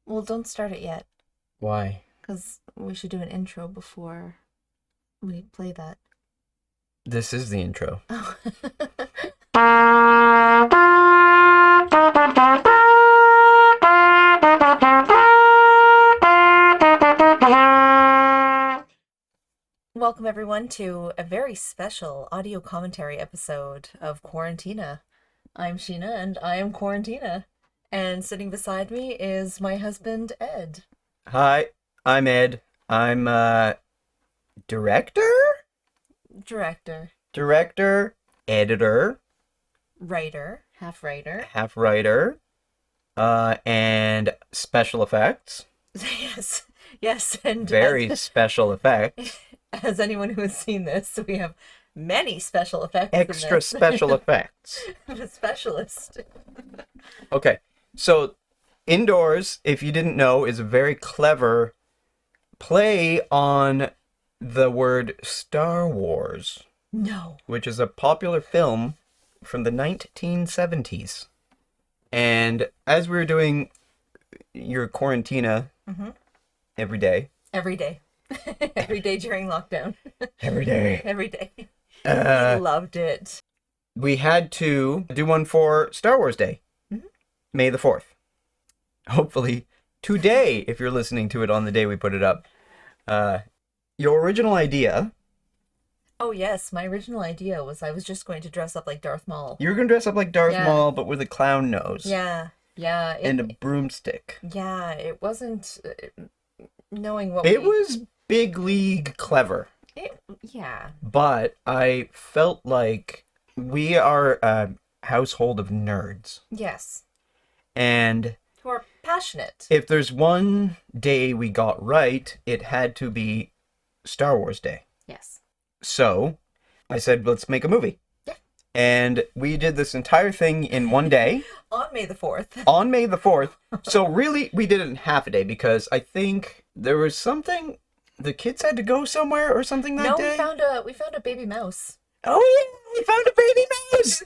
Well, don't start it yet, Why? because we should do an intro before we play that. This is the intro. Oh. Welcome, everyone, to a very special audio commentary episode of Quarantina. I'm Sheena, and I am Quarantina. And sitting beside me is my husband, Ed. Hi, I'm Ed. I'm director, Director, editor, writer, half writer, and special effects. Yes, yes, and Very special effects. as anyone who has seen this, we have many special effects in Extra this. special effects. I'm a specialist. Okay, so Indoors, if you didn't know, is a very clever play on the word Star Wars, No. which is a popular film from the 1970s. And as we were doing your Quarantina every day. Every day. Every day during lockdown. Every day. Every day. We loved it. We had to do one for Star Wars Day, May the 4th. Hopefully today, if you're listening to it on the day we put it up. Your original idea... Oh, yes. My original idea was I was just going to dress up like Darth Maul. You were going to dress up like Darth Yeah. Maul, but with a clown nose. Yeah. Yeah. And a broomstick. Yeah, it wasn't knowing what It was big league clever. Yeah. But I felt like we are a household of nerds. Yes. And Who are passionate. if there's one day we got right, it had to be Star Wars Day. Yes. So I said, let's make a movie. Yeah. And we did this entire thing in one day. On May the 4th. On May the 4th. So really, we did it in half a day because I think there was something... The kids had to go somewhere or something that day? We found a baby mouse. Oh yeah, we found a baby mouse!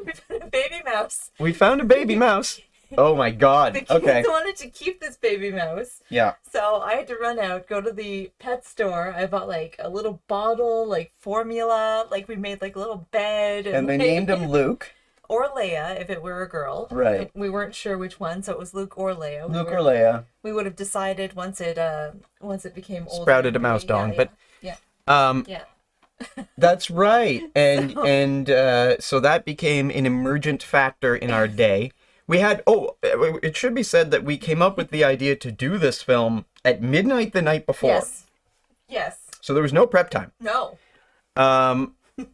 We found a baby mouse. We found a baby mouse. Oh my god. The kids Okay. wanted to keep this baby mouse. Yeah. So I had to run out, go to the pet store. I bought like a little bottle, like formula, like we made like a little bed. And they like, named him Luke. Or Leia, if it were a girl. Right. We weren't sure which one, so it was Luke or Leia. Luke or Leia. We would have decided once it became older. Sprouted a mouse dong, yeah, but yeah. that's right. And so that became an emergent factor in our day. We had it should be said that we came up with the idea to do this film at midnight the night before. Yes. Yes. So there was no prep time. No.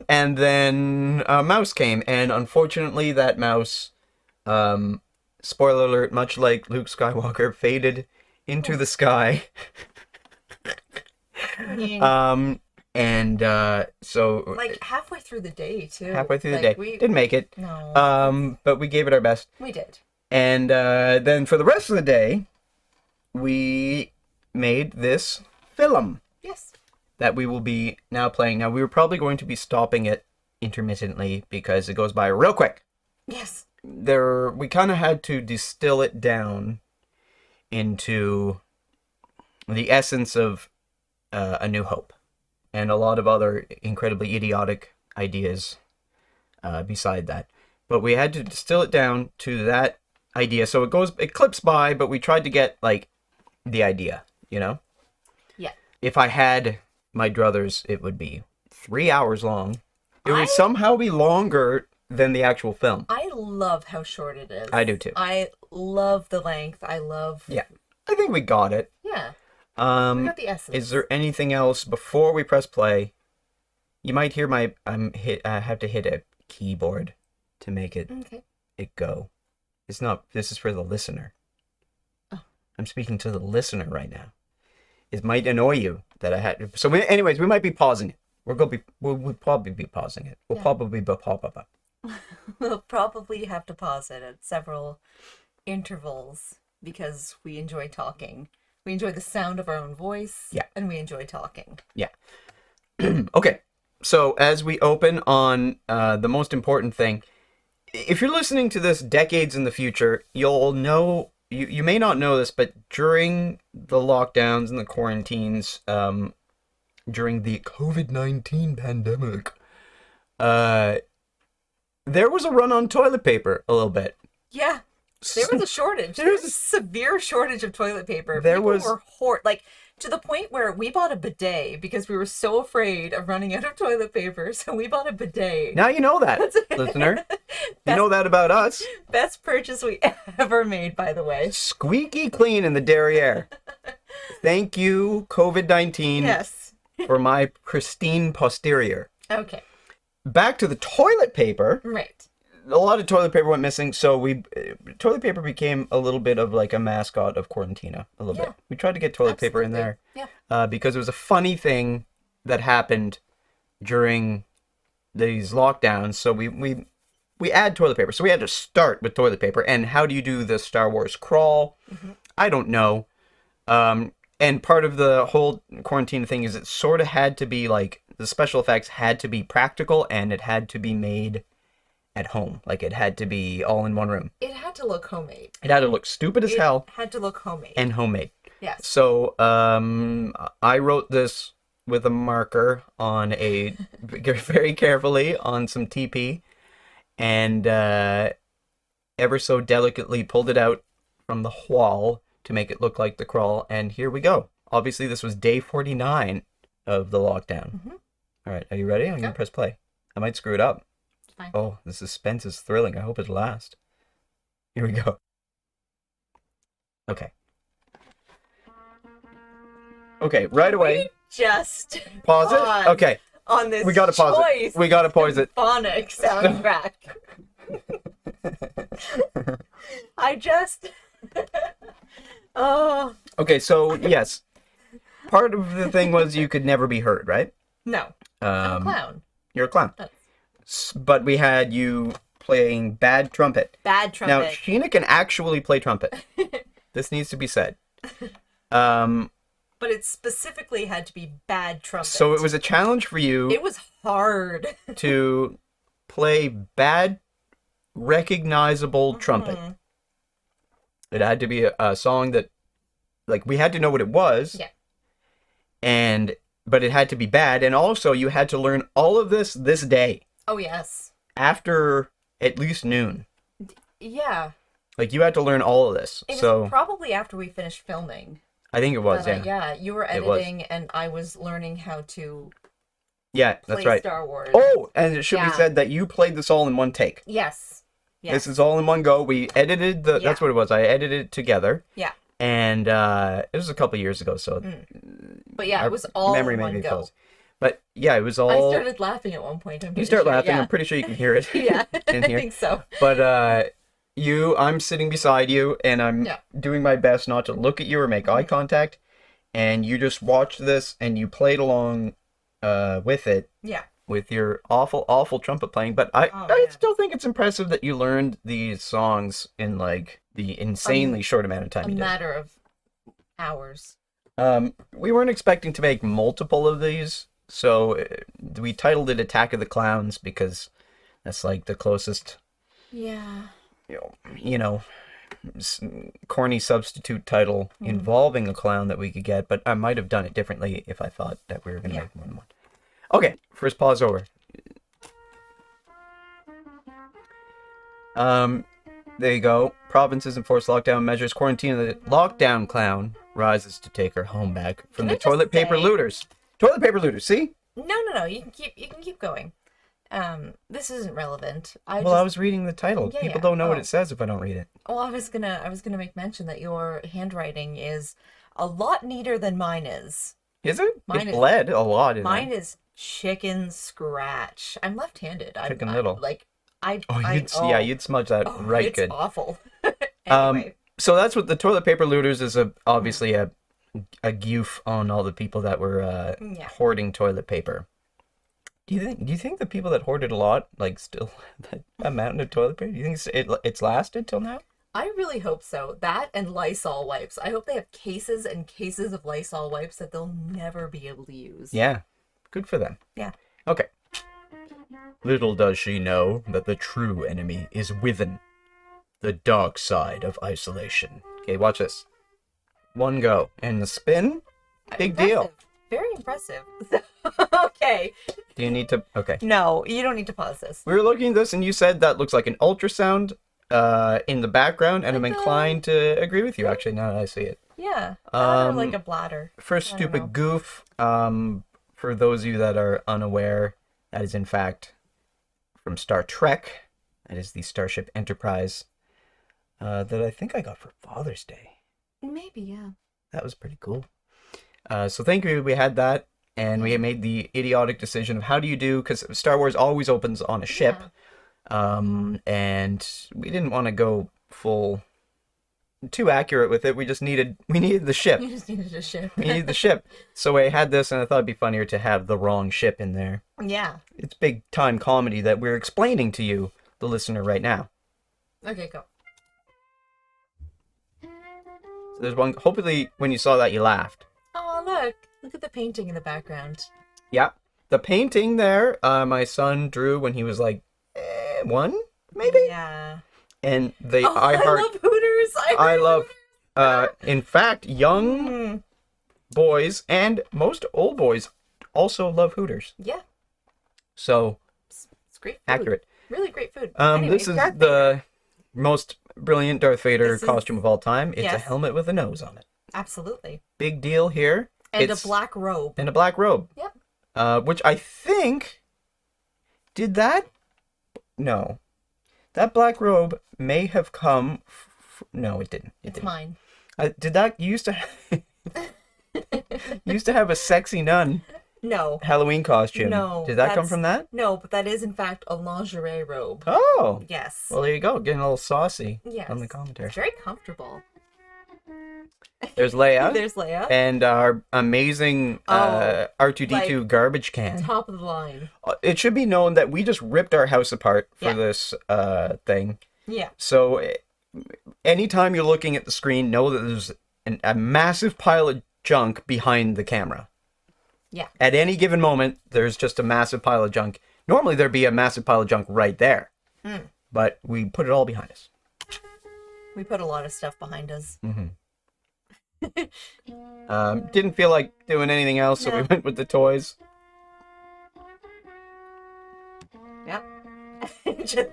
And then a mouse came, and unfortunately that mouse, spoiler alert, much like Luke Skywalker, faded into the sky. So Like halfway through the day too. halfway through the Like, day, didn't make it. No. But we gave it our best. We did. And then for the rest of the day, we made this film Yes. that we will be now playing. Now, we were probably going to be stopping it intermittently because it goes by real quick. Yes. We kind of had to distill it down into the essence of A New Hope and a lot of other incredibly idiotic ideas beside that. But we had to distill it down to that idea. So it clips by, but we tried to get like the idea, you know? Yeah. If I had my druthers, it would be 3 hours long. It would somehow be longer than the actual film. I love how short it is. I do too. I love the length. I love. Yeah. I think we got it. Yeah. We got the essence. Is there anything else before we press play? You might hear I have to hit a keyboard to make it go. It's not. This is for the listener. Oh. I'm speaking to the listener right now. It might annoy you that I had. So, anyways, we might be pausing it. We'll probably be pausing it. We'll probably be We'll probably have to pause it at several intervals because we enjoy talking. We enjoy the sound of our own voice. Yeah. And we enjoy talking. Yeah. Okay. So as we open on the most important thing, if you're listening to this decades in the future, you'll know you may not know this, but during the lockdowns and the quarantines, during the COVID-19 pandemic, uh, there was a run on toilet paper a little bit. Yeah. There was a shortage. There was a severe shortage of toilet paper. There People was were like to the point where we bought a bidet because we were so afraid of running out of toilet paper. So we bought a bidet. Now you know that, listener. You know that about us. Best purchase we ever made, by the way. Squeaky clean in the derriere. Thank you, COVID-19, Yes. for my pristine posterior. Okay. Back to the toilet paper. Right. A lot of toilet paper went missing, so toilet paper became a little bit of like a mascot of Quarantina. A little bit. We tried to get toilet paper in there, because it was a funny thing that happened during these lockdowns. So we add toilet paper. So we had to start with toilet paper. And how do you do the Star Wars crawl? I don't know. And part of the whole Quarantina thing is it sort of had to be like the special effects had to be practical and it had to be made at home. Like it had to be all in one room. It had to look homemade. It had to look stupid as hell. It had to look homemade. And homemade. Yes. So I wrote this with a marker on a very carefully on some TP, and ever so delicately pulled it out from the wall to make it look like the crawl. And here we go. Obviously, this was day 49 of the lockdown. All right, are you ready? I'm gonna press play. I might screw it up. Fine. Oh, the suspense is thrilling. I hope it'll last. Here we go. Okay, right away. Just Pause it. Okay, on this we gotta pause it. We gotta pause it. Phonic soundtrack. I just. Oh. Okay, so yes, part of the thing was you could never be heard, right? No. I'm a clown. You're a clown. But we had you playing bad trumpet. Bad trumpet. Now, Sheena can actually play trumpet. This needs to be said. But it specifically had to be bad trumpet. So it was a challenge for you. It was hard. To play bad, recognizable trumpet. It had to be a song that, like, we had to know what it was. Yeah. But it had to be bad, and also you had to learn all of this day. Oh, yes. After at least noon. Yeah. Like, you had to learn all of this. It was probably after we finished filming. I think it was, yeah. Yeah, you were editing, and I was learning how to that's right. Star Wars. Oh, and it should be said that you played this all in one take. Yes. This is all in one go. We edited that's what it was. I edited it together. Yeah. And it was a couple years ago, so. But yeah, it was all memory in may one be go. close. But yeah, it was all. I started laughing at one point. You start laughing. Yeah. I'm pretty sure you can hear it. Yeah, in here. I think so. But I'm sitting beside you, and I'm doing my best not to look at you or make eye contact, and you just watched this and you played along with it. Yeah. With your awful trumpet playing, but I still think it's impressive that you learned these songs in like the insanely short amount of time. A matter of hours. We weren't expecting to make multiple of these, so we titled it "Attack of the Clowns" because that's like the closest. Yeah. You know, corny substitute title involving a clown that we could get, but I might have done it differently if I thought that we were going to make more than one. Okay, first pause over. There you go. Provinces enforce lockdown measures. Quarantina. The lockdown clown rises to take her home back from the toilet paper looters. Toilet paper looters. See? No. You can keep going. This isn't relevant. I was reading the title. People don't know what it says if I don't read it. Well, I was gonna make mention that your handwriting is a lot neater than mine is. Is it? It bled a lot. Mine is chicken scratch. I'm left-handed. Chicken little. You'd smudge that right good. It's awful. Anyway. So that's what the toilet paper looters is. Obviously a goof on all the people that were hoarding toilet paper. Do you think the people that hoarded a lot still that amount of toilet paper? Do you think it's lasted till now? I really hope so. That and Lysol wipes. I hope they have cases and cases of Lysol wipes that they'll never be able to use. Yeah. Good for them. Yeah. Okay. Little does she know that the true enemy is within the dark side of isolation. Okay, watch this. One go. And the spin? Big deal. Very impressive. Okay. Do you need to... Okay. No, you don't need to pause this. We were looking at this and you said that looks like an ultrasound in the background, and I'm inclined to agree with you, actually, now that I see it. Yeah. Or like a bladder. First stupid goof. For those of you that are unaware, that is in fact from Star Trek. That is the Starship Enterprise that I think I got for Father's Day. Maybe, yeah. That was pretty cool. So thank you, we had that, and we made the idiotic decision of how do you do, because Star Wars always opens on a ship, and we didn't want to go too accurate with it. We needed the ship. You just needed a ship. We needed the ship. So I had this, and I thought it'd be funnier to have the wrong ship in there. Yeah. It's big time comedy that we're explaining to you, the listener, right now. Okay, go. So there's one, hopefully when you saw that you laughed. Oh, look. Look at the painting in the background. Yeah. The painting there, my son drew when he was like 1, maybe? Yeah. And I love Hooters. I love, in fact, young boys and most old boys also love Hooters. Yeah. So, it's great food. accurate. Really great food. This is Darth the most brilliant Darth Vader This is- costume of all time. It's a Yes. helmet with a nose on it. Absolutely. Big deal here. And It's a black robe. And a black robe. Yep. Which I think... Did that... No. That black robe may have come... No, it didn't. It's mine. Did that... You used to... used to have a sexy nun No. Halloween costume. No. Did that come from that? No, but that is in fact a lingerie robe. Oh. Yes. Well, there you go. Getting a little saucy Yes. on the commentary. It's very comfortable. There's Leia. There's Leia. And our amazing R2-D2 like, garbage can. Top of the line. It should be known that we just ripped our house apart for Yeah. this thing. Yeah. So anytime you're looking at the screen, know that there's a massive pile of junk behind the camera. Yeah. At any given moment, there's just a massive pile of junk. Normally, there'd be a massive pile of junk right there. But we put it all behind us. We put a lot of stuff behind us. Didn't feel like doing anything else, so we went with the toys. Yep. $35.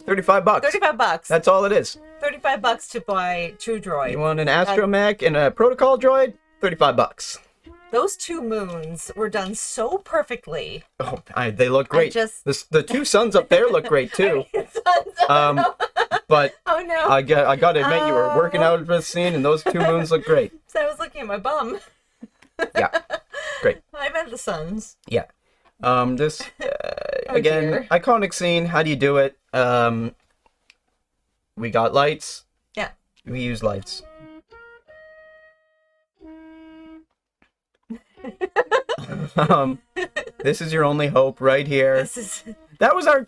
$35. That's all it is. $35 to buy True Droid. You want an astromech and a protocol droid? $35. Those 2 moons were done so perfectly. Oh, they look great. The 2 suns up there look great too. But oh no! I got to admit, you were working out for this scene, and those 2 moons look great. So I was looking at my bum. Yeah, great. I meant the suns. Yeah. This again, dear. iconic scene. How do you do it? We got lights. Yeah. We use lights. This is your only hope right here. That was all we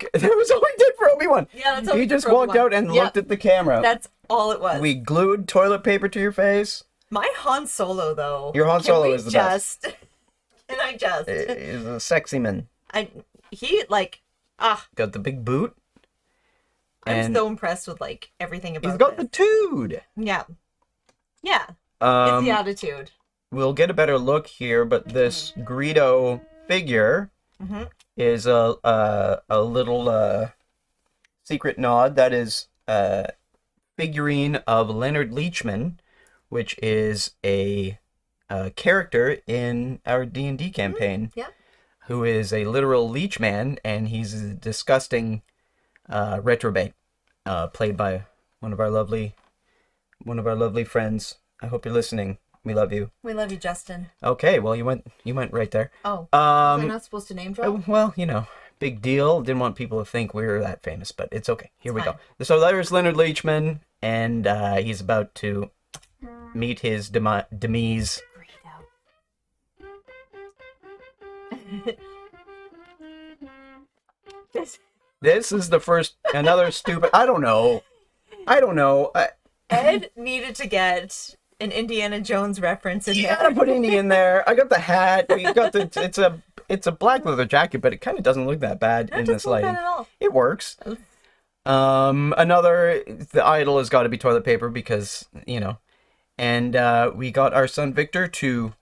did for Obi-Wan. Yeah, that's all we He did just for walked Obi-Wan. out and Yep. looked at the camera. That's all it was. We glued toilet paper to your face. My Han Solo, though. Your Han Solo is the best. Can I just? He's a sexy man. Got the big boot. I'm so impressed with everything about. He's got this. the tood. Yeah. Yeah. It's the attitude. We'll get a better look here, but this Greedo figure is a little secret nod. That is a figurine of Leonard Leachman, which is a character in our D&D campaign. Yeah. Who is a literal leech man, and he's a disgusting retrobate, played by one of our lovely friends. I hope you're listening. We love you. We love you, Justin. Okay, well you went right there. Oh, was I not supposed to name drop? Well, big deal. Didn't want people to think we were that famous, but it's okay. Here we go. So there's Leonard Leachman, and he's about to meet his demise. This is the first, another stupid, I don't know. Ed needed to get an Indiana Jones reference in You there. gotta put Indy in there. I got the hat. We got it's a it's a black leather jacket, but it kind of doesn't look that bad No, in it this doesn't look lighting. bad at all. It works. Oof. The idol has got to be toilet paper because, And we got our son Victor to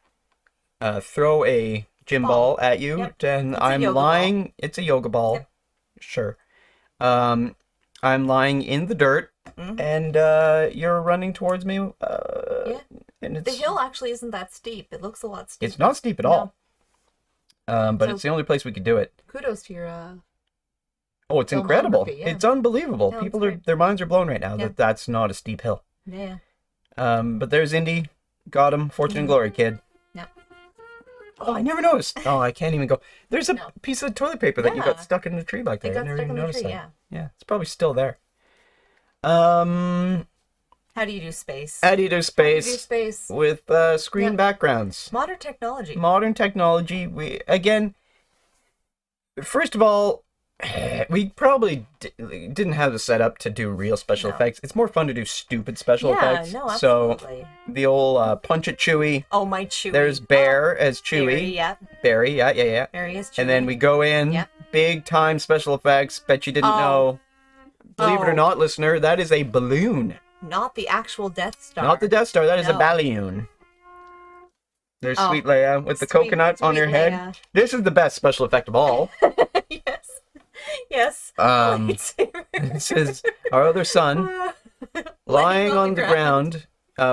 throw a gym ball at you, Yep. and It's a I'm yoga lying. ball. It's a yoga ball. Yep. Sure. I'm lying in the dirt, and you're running towards me. Yeah. And The hill actually isn't that steep. It looks a lot steeper. It's not steep at all. But So- it's the only place we could do it. Kudos to your Oh, it's incredible. filmography, yeah. It's unbelievable. No, it's People great. their minds are blown right now Yeah. that that's not a steep hill. Yeah. But there's Indy. Got him. Fortune and glory, kid. Yeah. Oh, I never noticed. Oh, I can't even go. There's a No. piece of toilet paper that you got Yeah. stuck in the tree back there. It I got never stuck even in the noticed tree, that. yeah. Yeah, it's probably still there. How How do you do space? do you do How do you do space space? with screen Yeah. backgrounds? Modern technology. Modern technology. First of all, we probably didn't have the setup to do real special No. effects. It's more fun to do stupid special yeah, effects. no, So absolutely. the old Punch It Chewy. Oh, my Chewy. There's Bear as Barry, Chewy. yeah. Barry, yeah. Barry is Chewy. And then we go in, Yep. big time special effects. Bet you didn't Oh. know. Believe it or Oh. not, listener, that is a balloon. Not the actual Death Star. Not the Death Star, that is a No. balloon. There's Oh. Sweet Leia with the Sweet- coconut on Sweet her head. Leia. This is the best special effect of all. Yes. Yes. This is our other son lying on the ground,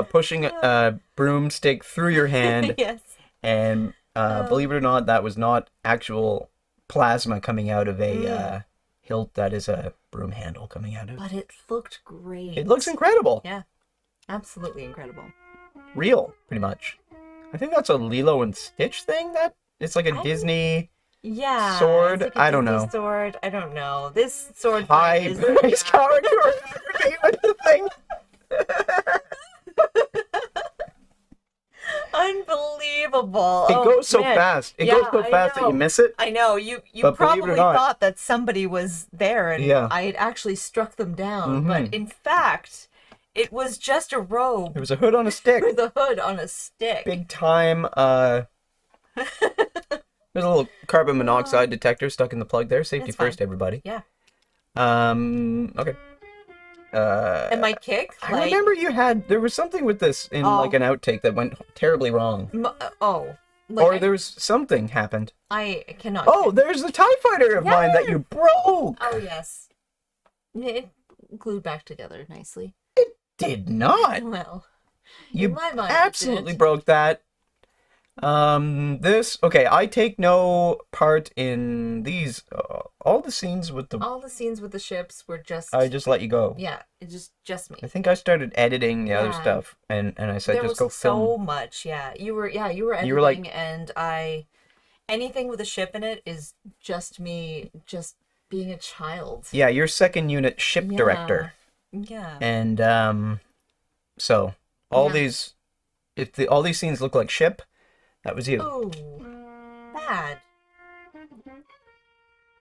pushing a broomstick through your hand. Yes. And believe it or not, that was not actual plasma coming out of a hilt. That is a broom handle coming out of it. But it looked great. It looks incredible. Yeah. Absolutely incredible. Real, pretty much. I think that's a Lilo and Stitch thing. That it's like a Disney Yeah. sword. It's like a I don't Disney know. Sword. I don't know. This sword High fight is price choreography with the thing. unbelievable. It goes so man. fast. It Yeah, goes so I fast that you know. miss it. I know you But believe it or probably not- thought that somebody was there and Yeah. I had actually struck them down, Mhm. but in fact, it was just a robe There was a hood on a stick. with a hood on a stick. Big time. There's a little carbon monoxide detector stuck in the plug there. Safety It's fine. first, everybody. Yeah. Okay. And my kick, I remember there was something with this in Oh. like an outtake that went terribly wrong. Or there was something happened. I cannot. Oh, there's the TIE fighter of mine that you broke. Oh yes. It glued back together nicely. Did not. Well, You in my mind, it absolutely did. broke that. Okay, I take no part in these. All the scenes with the. all the scenes with the ships were just. I just let you go. Yeah, it's just me. I think I started editing the other Yeah. stuff, and I said There just was go film. so much. Yeah, you were editing, You were like- and anything with a ship in it is just me, just being a child. Yeah, you're second unit ship Yeah. director, Yeah. and so all Yeah. these, all these scenes look like ship, that was you. Oh, bad.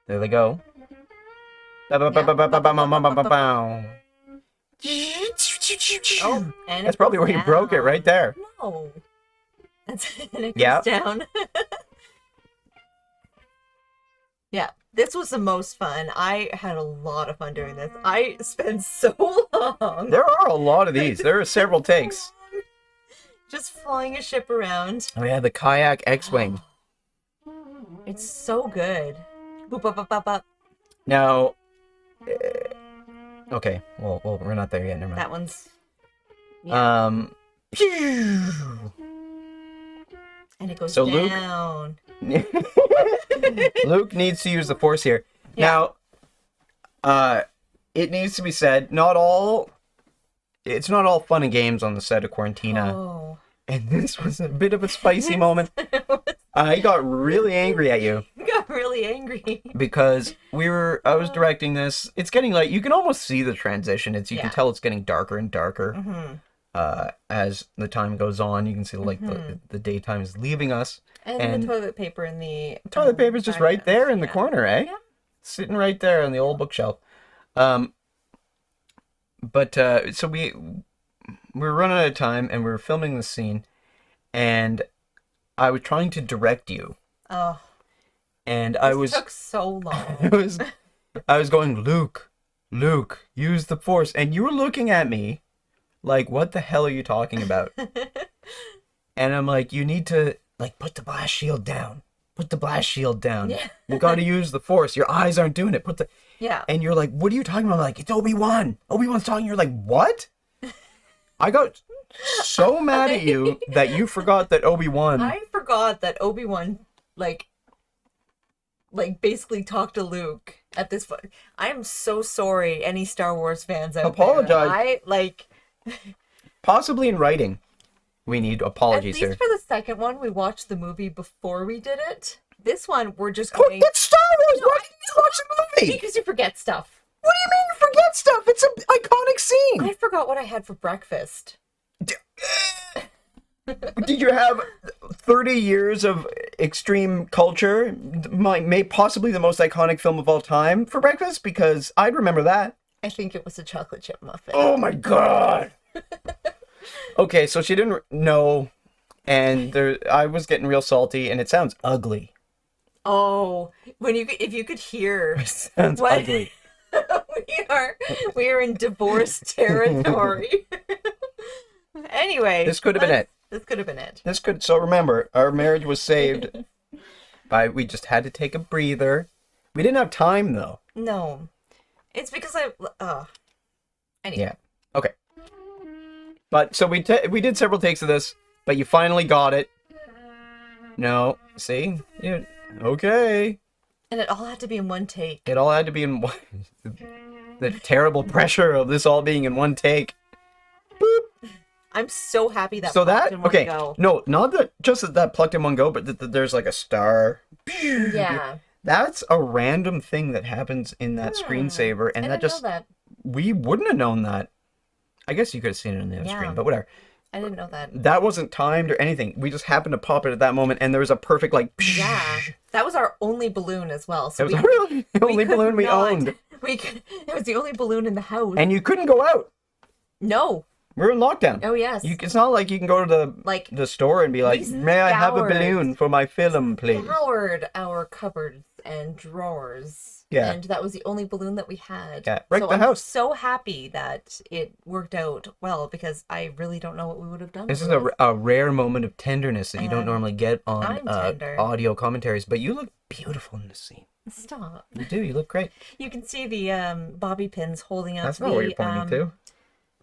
There they go. Oh, and That's it probably goes where you broke it, down. right there. No. And it goes Yeah. down. Yeah, this was the most fun. I had a lot of fun doing this. I spent so long There are a lot of these. There are several takes. just flying a ship around. Oh yeah, the kayak X-wing. It's so good. Boop, up, up, up, up. Now, okay, well, we're not there yet. Never mind. That one's. Yeah. And it goes so Luke- down. Luke needs to use the Force here. Yeah. Now, it needs to be said, it's not all fun and games on the set of Quarantina. Oh. And this was a bit of a spicy moment. I got really angry at you I got really angry. because I was directing this. It's getting late. You can almost see the transition. You Yeah. can tell it's getting darker and darker. Mm-hmm. As the time goes on, you can see the daytime is leaving us. And the toilet paper in the Toilet paper's just right there in the yeah. corner, eh? Yeah. Sitting right there on the old bookshelf. So we're running out of time, and we were filming the scene, and I was trying to direct you, Oh. And I This was took so I long. was I was going, Luke, use the force. And you were looking at me like, what the hell are you talking about? And I'm like, you need to like put the blast shield down. Put the blast shield down. Yeah. You got to use the force. Your eyes aren't doing it. Yeah. And you're like, what are you talking about? I'm like, it's Obi-Wan. Obi-Wan's talking. You're like, what? I got so mad at you that you forgot that Obi-Wan. I forgot that Obi-Wan, like basically talked to Luke at this point. I am so sorry, any Star Wars fans out Apologize. there. Possibly in writing. We need At apologies least here. for the second one, we watched the movie before we did it. This one, we're just Oh, going it's Star Wars. Why didn't you watch the movie? because you forget stuff. What do you mean you forget stuff? It's an iconic scene. I forgot what I had for breakfast. Did you have 30 years of extreme culture, possibly the most iconic film of all time for breakfast? Because I'd remember that. I think it was a chocolate chip muffin. Oh my god. Okay, so she didn't know, and I was getting real salty, and it sounds ugly. Oh, if you could hear It sounds what ugly. we are in divorce territory. Anyway, This could have been it. This could have been it. So remember, our marriage was saved we just had to take a breather. We didn't have time though. No, it's because anyway. Yeah. Okay. But so we did several takes of this, but you finally got it. No, see? Yeah. Okay. And it all had to be in one take. It all had to be in one. The terrible pressure of this all being in one take. Boop. I'm so happy that So popped that in one okay? go. No, not that just that plucked in one go, but there's like a star. Yeah. That's a random thing that happens in that screensaver, and I that didn't just know that. we wouldn't have known that. I guess you could have seen it on the other screen, but whatever. I didn't know that. That wasn't timed or anything. We just happened to pop it at that moment, and there was a perfect like. Yeah, that was our only balloon as well. So It was really the only could balloon we not- owned, It was the only balloon in the house. and you couldn't go out. No. We're in lockdown. Oh yes. It's not like you can go to the store and be like, we "May I have a scoured- balloon for my film, please?" Scoured our cupboards and drawers. Yeah. And that was the only balloon that we had. Yeah, wrecked so the I'm house. so happy that it worked out well because I really don't know what we would have done. This is otherwise. a rare moment of tenderness that you don't normally get on I'm tender. audio commentaries, but you look beautiful in this scene. Stop. You do. You look great. You can see the bobby pins holding up That's not what you're pointing to.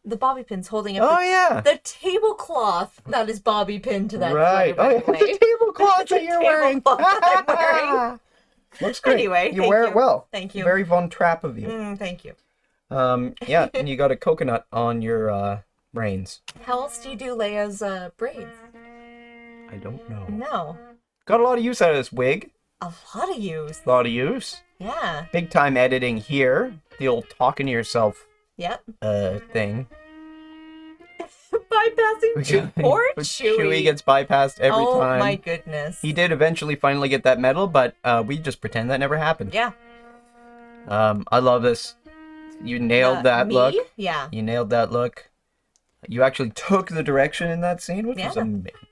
the bobby pins holding up Oh yeah. the tablecloth that is bobby pinned to that Right. sweater, Oh, by yeah. the way. The tablecloth that you're wearing. Tablecloth that I'm wearing. Looks great. Anyway, you thank wear you. it well. Thank you. Very Von Trapp of you. Thank you. Yeah, and you got a coconut on your brains. How else do you do Leia's braids? I don't know. No. Got a lot of use out of this wig. A lot of use. A lot of use. Yeah. Big time editing here. The old talking to yourself Yep. thing. Bypassing poor But Chewie. gets bypassed every oh time. my goodness. He did eventually finally get that medal, but we just pretend that never happened. Yeah. I love this. You nailed that me? look. Yeah. You nailed that look. You actually took the direction in that scene, which was Yeah.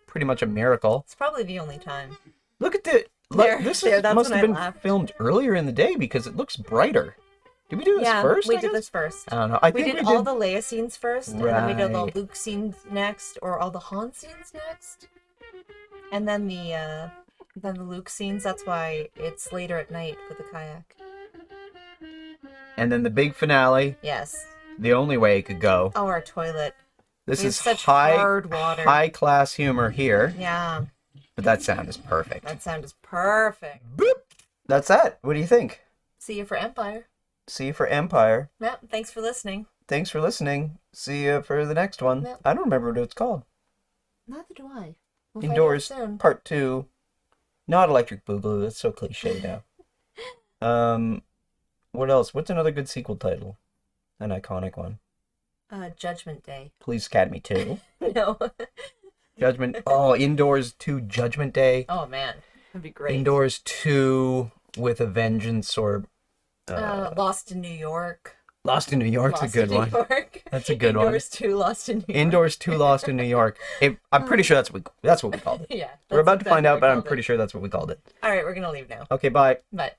pretty much a miracle. It's probably the only time. Look at the... There- this there, that's must when have I been laughed. filmed earlier in the day because it looks brighter. Did we do this Yeah, first? we I did guess? this first. I don't know. I We think did all the Leia scenes first, and then we did all Right. the Luke scenes next, or all the Han scenes next, and then the Luke scenes. That's why it's later at night with the kayak. And then the big finale, Yes. the only way it could go. Oh, our toilet. This We have is such hard water. high class humor here, Yeah, but that sound is perfect. that sound is perfect. Boop. That's that. What do you think? See you for Empire. See you for Empire. Yep. Thanks for listening. Thanks for listening. See you for the next one. Yep. I don't remember what it's called. Neither do I. We'll find out Indoors, soon. part 2. Not Electric Boogaloo. That's so cliche now. What else? What's another good sequel title? An iconic one. Judgment Day. Police Academy 2. No. Judgment. Oh, Indoors 2 Judgment Day. Oh man, that'd be great. Indoors 2 with a Vengeance or Lost in New York. Lost in New York's a Lost good in one. New York. That's a good one. Indoors 2 Lost in New York. Indoors 2 Lost in New York. I'm pretty sure that's what we called it. Yeah. We're about to that's find exactly out, what but we I'm called pretty it. sure that's what we called it. All right, we're gonna leave now. Okay, bye. But